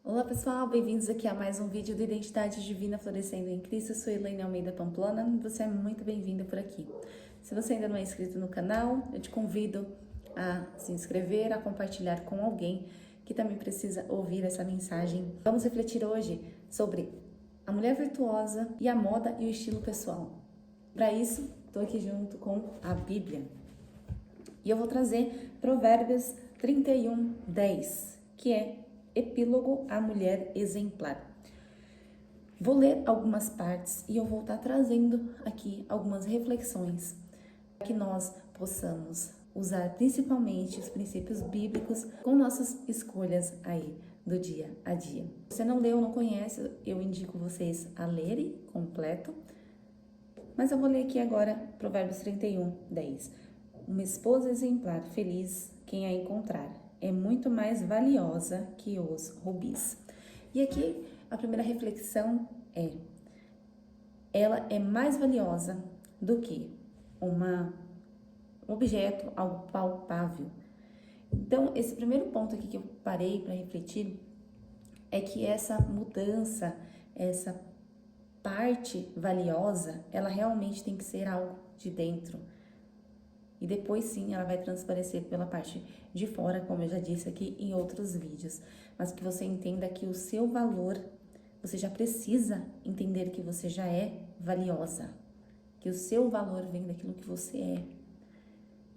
Olá pessoal, bem-vindos aqui a mais um vídeo do Identidade Divina Florescendo em Cristo. Eu sou Elaine Almeida Pamplona e você é muito bem-vindo por aqui. Se você ainda não é inscrito no canal, eu te convido a se inscrever, a compartilhar com alguém que também precisa ouvir essa mensagem. Vamos refletir hoje sobre a mulher virtuosa e a moda e o estilo pessoal. Para isso, estou aqui junto com a Bíblia. E eu vou trazer Provérbios 31:10, que é Epílogo à Mulher Exemplar. Vou ler algumas partes e eu vou estar trazendo aqui algumas reflexões para que nós possamos usar principalmente os princípios bíblicos com nossas escolhas aí do dia a dia. Se você não leu, não conhece, eu indico vocês a lerem completo. Mas eu vou ler aqui agora Provérbios 31:10. Uma esposa exemplar, feliz quem a encontrar, é muito mais valiosa que os rubis. E aqui a primeira reflexão é: ela é mais valiosa do que um objeto, algo palpável. Então, esse primeiro ponto aqui que eu parei para refletir é que essa mudança, essa parte valiosa, ela realmente tem que ser algo de dentro. E depois sim ela vai transparecer pela parte de fora, como eu já disse aqui em outros vídeos. Mas que você entenda que o seu valor, você já precisa entender que você já é valiosa. Que o seu valor vem daquilo que você é.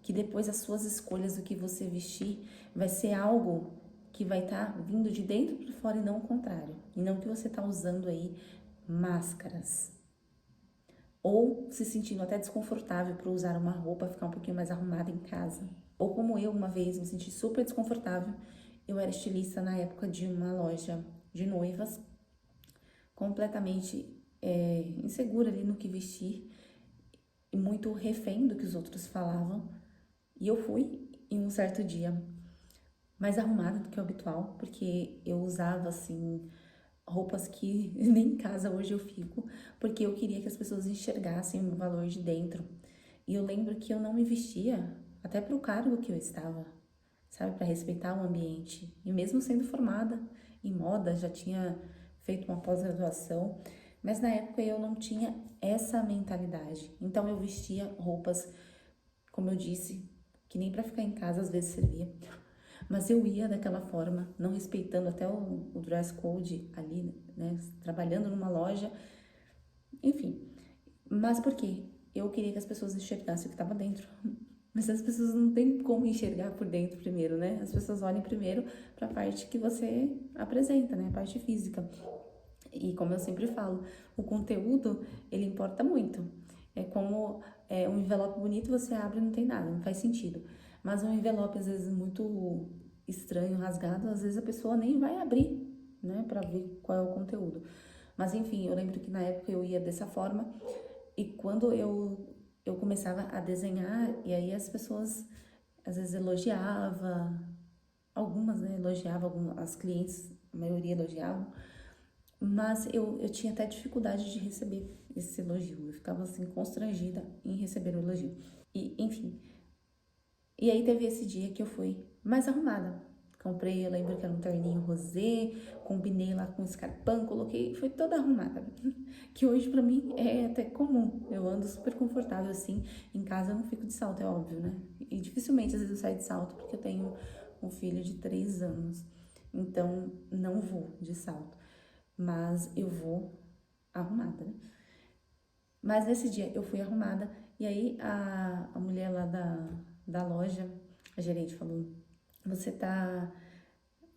Que depois as suas escolhas do que você vestir vai ser algo que vai estar vindo de dentro para fora e não o contrário. E não que você está usando aí máscaras. Ou se sentindo até desconfortável para usar uma roupa, ficar um pouquinho mais arrumada em casa. Ou como eu, uma vez, me senti super desconfortável. Eu era estilista na época de uma loja de noivas, completamente insegura ali no que vestir, e muito refém do que os outros falavam. E eu fui em um certo dia mais arrumada do que o habitual, porque eu usava assim roupas que nem em casa hoje eu fico, porque eu queria que as pessoas enxergassem o meu valor de dentro. E eu lembro que eu não me vestia até para o cargo que eu estava, sabe, para respeitar o ambiente. E mesmo sendo formada em moda, já tinha feito uma pós-graduação, mas na época eu não tinha essa mentalidade. Então eu vestia roupas, como eu disse, que nem para ficar em casa às vezes servia. Mas eu ia daquela forma, não respeitando até o dress code ali, né? Trabalhando numa loja, enfim. Mas por quê? Eu queria que as pessoas enxergassem o que estava dentro. Mas as pessoas não têm como enxergar por dentro primeiro, né? As pessoas olham primeiro para a parte que você apresenta, né? A parte física. E como eu sempre falo, o conteúdo, ele importa muito. É como um envelope bonito, você abre e não tem nada, não faz sentido. Mas um envelope, às vezes, muito estranho, rasgado, às vezes a pessoa nem vai abrir, né, para ver qual é o conteúdo. Mas enfim, eu lembro que na época eu ia dessa forma, e quando eu começava a desenhar, e aí as pessoas às vezes elogiavam, algumas, né, elogiavam, as clientes, a maioria elogiavam, mas eu tinha até dificuldade de receber esse elogio. Eu ficava assim constrangida em receber o elogio. E enfim. E aí teve esse dia que eu fui mais arrumada. Comprei, eu lembro que era um terninho rosé, combinei lá com escarpão, coloquei, foi toda arrumada. Que hoje pra mim é até comum. Eu ando super confortável assim. Em casa eu não fico de salto, é óbvio, né? E dificilmente às vezes eu saio de salto porque eu tenho um filho de 3 anos. Então não vou de salto. Mas eu vou arrumada, né? Mas nesse dia eu fui arrumada e aí a mulher lá da loja, a gerente falou, você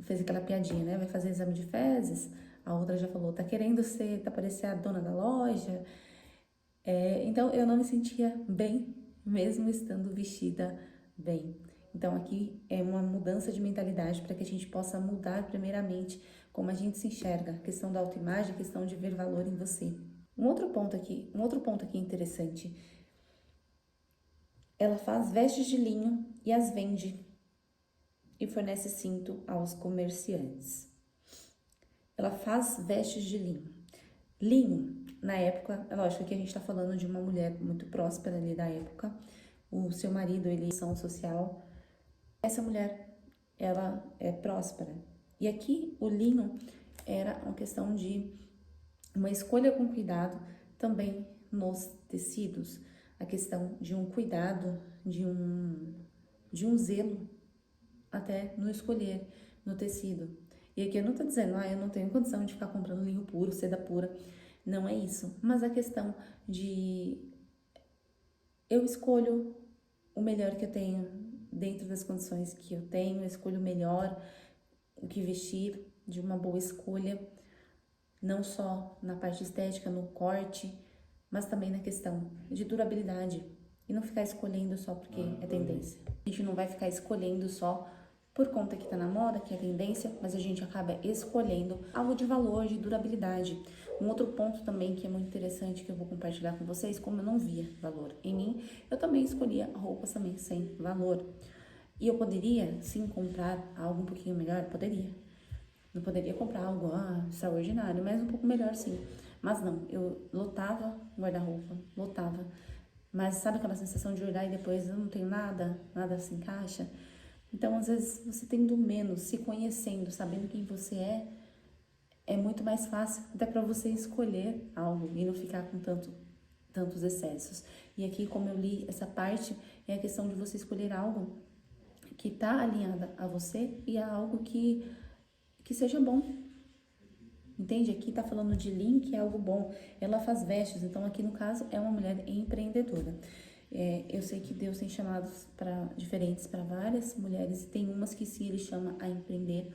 fez aquela piadinha, né? Vai fazer exame de fezes? A outra já falou, tá querendo ser, tá parecer a dona da loja? Então eu não me sentia bem, mesmo estando vestida bem. Então aqui é uma mudança de mentalidade para que a gente possa mudar primeiramente como a gente se enxerga, a questão da autoimagem, a questão de ver valor em você. Um outro ponto aqui interessante. Ela faz vestes de linho e as vende e fornece cinto aos comerciantes. Ela faz vestes de linho. Linho, na época, é lógico que a gente está falando de uma mulher muito próspera ali da época. O seu marido, ele é ação social. Essa mulher, ela é próspera. E aqui o linho, era uma questão de uma escolha com cuidado também nos tecidos, a questão de um cuidado, de um zelo até no escolher no tecido. E aqui eu não tô dizendo, eu não tenho condição de ficar comprando linho puro, seda pura, não é isso, mas a questão de eu escolho o melhor que eu tenho dentro das condições que eu tenho, eu escolho o melhor, o que vestir, de uma boa escolha, não só na parte estética, no corte, mas também na questão de durabilidade. E não ficar escolhendo só porque é tendência. A gente não vai ficar escolhendo só por conta que tá na moda, que é tendência, mas a gente acaba escolhendo algo de valor, de durabilidade. Um outro ponto também que é muito interessante que eu vou compartilhar com vocês, como eu não via valor em mim, eu também escolhia roupas também sem valor. E eu poderia, sim, comprar algo um pouquinho melhor? Poderia. Não poderia comprar algo extraordinário, mas um pouco melhor sim. Mas não, eu lotava o guarda-roupa, lotava. Mas sabe aquela sensação de olhar e depois eu não tenho nada, nada se encaixa? Então, às vezes, você tendo menos, se conhecendo, sabendo quem você é muito mais fácil até para você escolher algo e não ficar com tantos excessos. E aqui, como eu li essa parte, é a questão de você escolher algo que está alinhada a você e a algo que seja bom. Entende? Aqui tá falando de Lin, que é algo bom. Ela faz vestes, então aqui no caso é uma mulher empreendedora. Eu sei que Deus tem chamados diferentes para várias mulheres, e tem umas que sim, ele chama a empreender,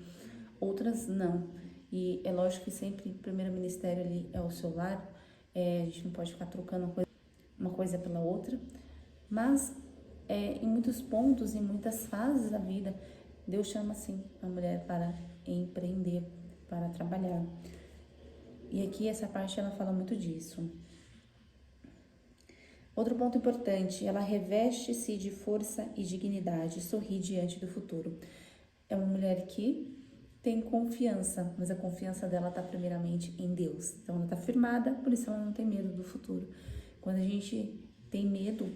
outras não. E é lógico que sempre o primeiro ministério ali é o seu lar, a gente não pode ficar trocando uma coisa pela outra, mas em muitos pontos, em muitas fases da vida, Deus chama sim a mulher para empreender, para trabalhar. E aqui essa parte ela fala muito disso. Outro ponto importante, ela reveste-se de força e dignidade, sorri diante do futuro. É uma mulher que tem confiança, mas a confiança dela está primeiramente em Deus. Então ela está firmada, por isso ela não tem medo do futuro. Quando a gente tem medo,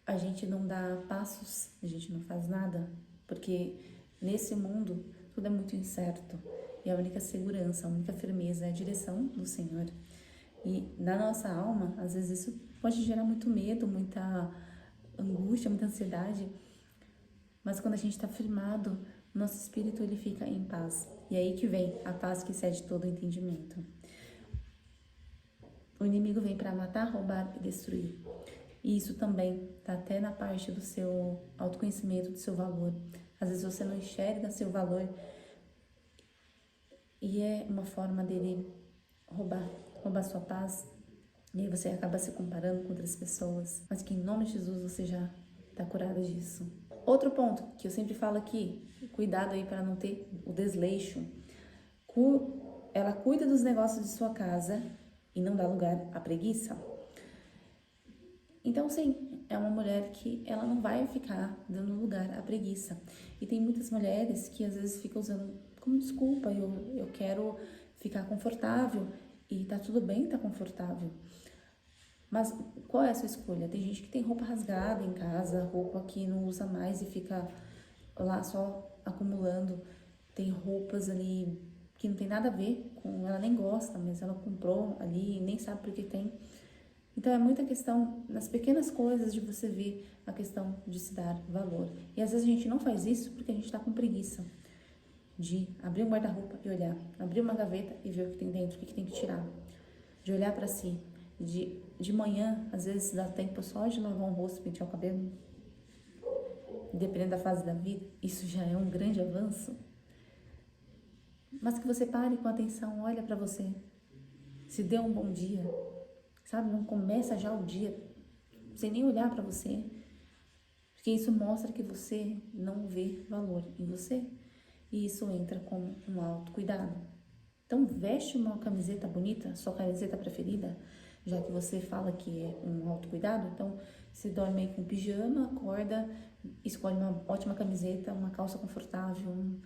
a gente não dá passos, a gente não faz nada, porque nesse mundo tudo é muito incerto. E a única segurança, a única firmeza é a direção do Senhor. E na nossa alma, às vezes isso pode gerar muito medo, muita angústia, muita ansiedade. Mas quando a gente está firmado, nosso espírito ele fica em paz. E é aí que vem a paz que excede todo o entendimento. O inimigo vem para matar, roubar e destruir. E isso também está até na parte do seu autoconhecimento, do seu valor. Às vezes você não enxerga seu valor e é uma forma dele roubar sua paz. E aí você acaba se comparando com outras pessoas. Mas que em nome de Jesus você já está curada disso. Outro ponto que eu sempre falo aqui, cuidado aí para não ter o desleixo. Ela cuida dos negócios de sua casa e não dá lugar à preguiça. Então, sim, é uma mulher que ela não vai ficar dando lugar à preguiça. E tem muitas mulheres que às vezes ficam usando como desculpa, eu quero ficar confortável, e tá tudo bem tá confortável. Mas qual é a sua escolha? Tem gente que tem roupa rasgada em casa, roupa que não usa mais e fica lá só acumulando. Tem roupas ali que não tem nada a ver com, ela nem gosta, mas ela comprou ali e nem sabe por que tem. Então é muita questão nas pequenas coisas de você ver a questão de se dar valor. E às vezes a gente não faz isso porque a gente tá com preguiça de abrir um guarda-roupa e olhar, abrir uma gaveta e ver o que tem dentro, o que tem que tirar, de olhar para si, de manhã, às vezes dá tempo só de lavar um rosto, pentear o cabelo, dependendo da fase da vida, isso já é um grande avanço. Mas que você pare com atenção, olha para você, se dê um bom dia, sabe? Não começa já o dia sem nem olhar para você, porque isso mostra que você não vê valor em você, e isso entra como um autocuidado. Então veste uma camiseta bonita, sua camiseta preferida, já que você fala que é um autocuidado. Então se dorme aí com pijama, acorda, escolhe uma ótima camiseta, uma calça confortável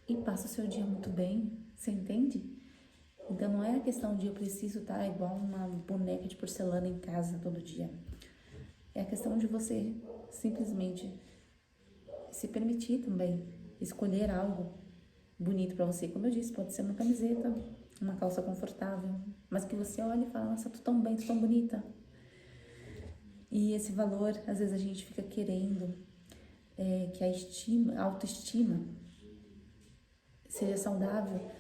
e passa o seu dia muito bem, você entende? Então não é a questão de eu preciso estar igual uma boneca de porcelana em casa todo dia. É a questão de você simplesmente se permitir também escolher algo bonito pra você. Como eu disse, pode ser uma camiseta, uma calça confortável, mas que você olha e fala, nossa, tô tão bem, tô tão bonita. E esse valor, às vezes a gente fica querendo que a autoestima seja saudável,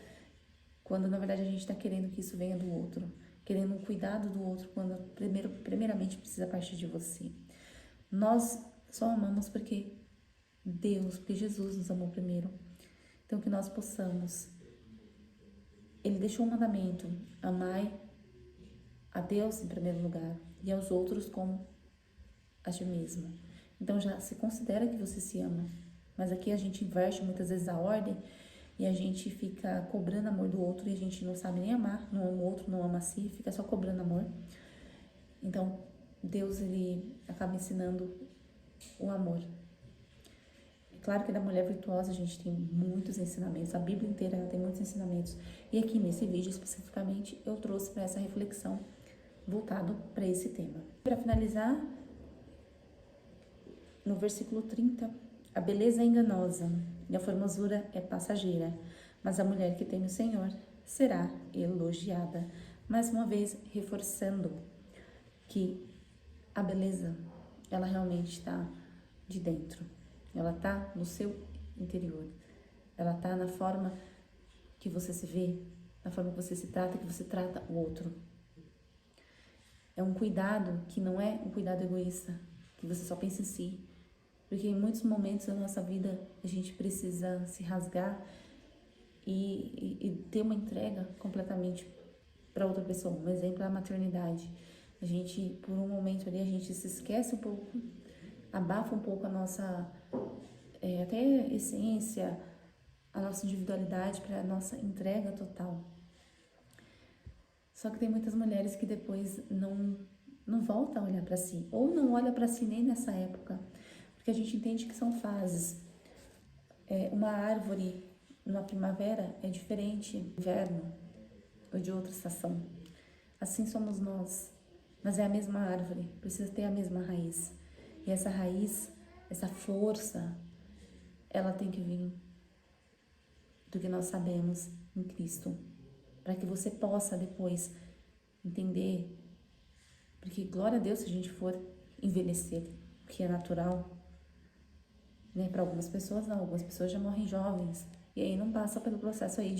quando na verdade a gente está querendo que isso venha do outro, querendo um cuidado do outro, quando primeiramente precisa partir de você. Nós só amamos porque porque Jesus nos amou primeiro. Então que nós possamos, Ele deixou um mandamento, amai a Deus em primeiro lugar e aos outros como a ti mesmo. Então já se considera que você se ama, mas aqui a gente inverte muitas vezes a ordem e a gente fica cobrando amor do outro e a gente não sabe nem amar, não ama o outro, não ama a si, fica só cobrando amor. Então Deus, ele acaba ensinando o amor. É claro que da mulher virtuosa a gente tem muitos ensinamentos, a Bíblia inteira ela tem muitos ensinamentos. E aqui nesse vídeo especificamente eu trouxe para essa reflexão voltado para esse tema. Para finalizar, no versículo 30, a beleza é enganosa e a formosura é passageira, mas a mulher que teme o Senhor será elogiada. Mais uma vez, reforçando que a beleza, ela realmente está de dentro, ela está no seu interior, ela está na forma que você se vê, na forma que você se trata, que você trata o outro. É um cuidado que não é um cuidado egoísta, que você só pensa em si, porque em muitos momentos da nossa vida a gente precisa se rasgar e ter uma entrega completamente para outra pessoa. Um exemplo é a maternidade. A gente, por um momento ali, a gente se esquece um pouco, abafa um pouco a nossa até essência, a nossa individualidade para a nossa entrega total. Só que tem muitas mulheres que depois não voltam a olhar para si, ou não olha para si nem nessa época, porque a gente entende que são fases. Uma árvore numa primavera é diferente do inverno ou de outra estação. Assim somos nós, mas é a mesma árvore, precisa ter a mesma raiz. E essa raiz, essa força, ela tem que vir do que nós sabemos em Cristo, para que você possa depois entender, porque glória a Deus se a gente for envelhecer, que é natural, né? Para algumas pessoas não, algumas pessoas já morrem jovens e aí não passa pelo processo aí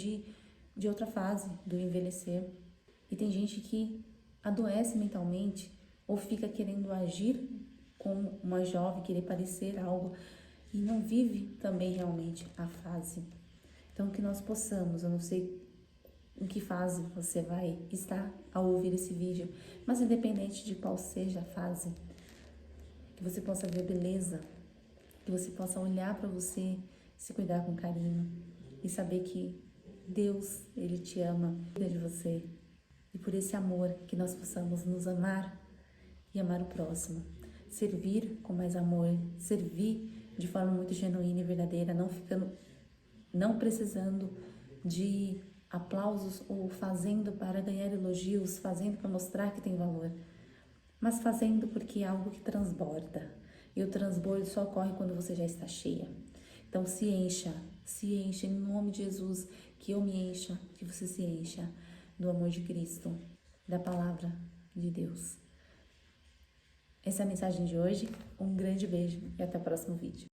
de outra fase do envelhecer. E tem gente que adoece mentalmente ou fica querendo agir como uma jovem, querer parecer algo e não vive também realmente a fase. Então que nós possamos, eu não sei em que fase você vai estar ao ouvir esse vídeo, mas independente de qual seja a fase, que você possa ver beleza, que você possa olhar para você, se cuidar com carinho e saber que Deus, Ele te ama, cuida de você. E por esse amor que nós possamos nos amar e amar o próximo. Servir com mais amor, servir de forma muito genuína e verdadeira, não precisando de aplausos ou fazendo para ganhar elogios, fazendo para mostrar que tem valor, mas fazendo porque é algo que transborda. E o transbordo só ocorre quando você já está cheia. Então se encha em nome de Jesus, que eu me encha, que você se encha do amor de Cristo, da palavra de Deus. Essa é a mensagem de hoje. Um grande beijo e até o próximo vídeo.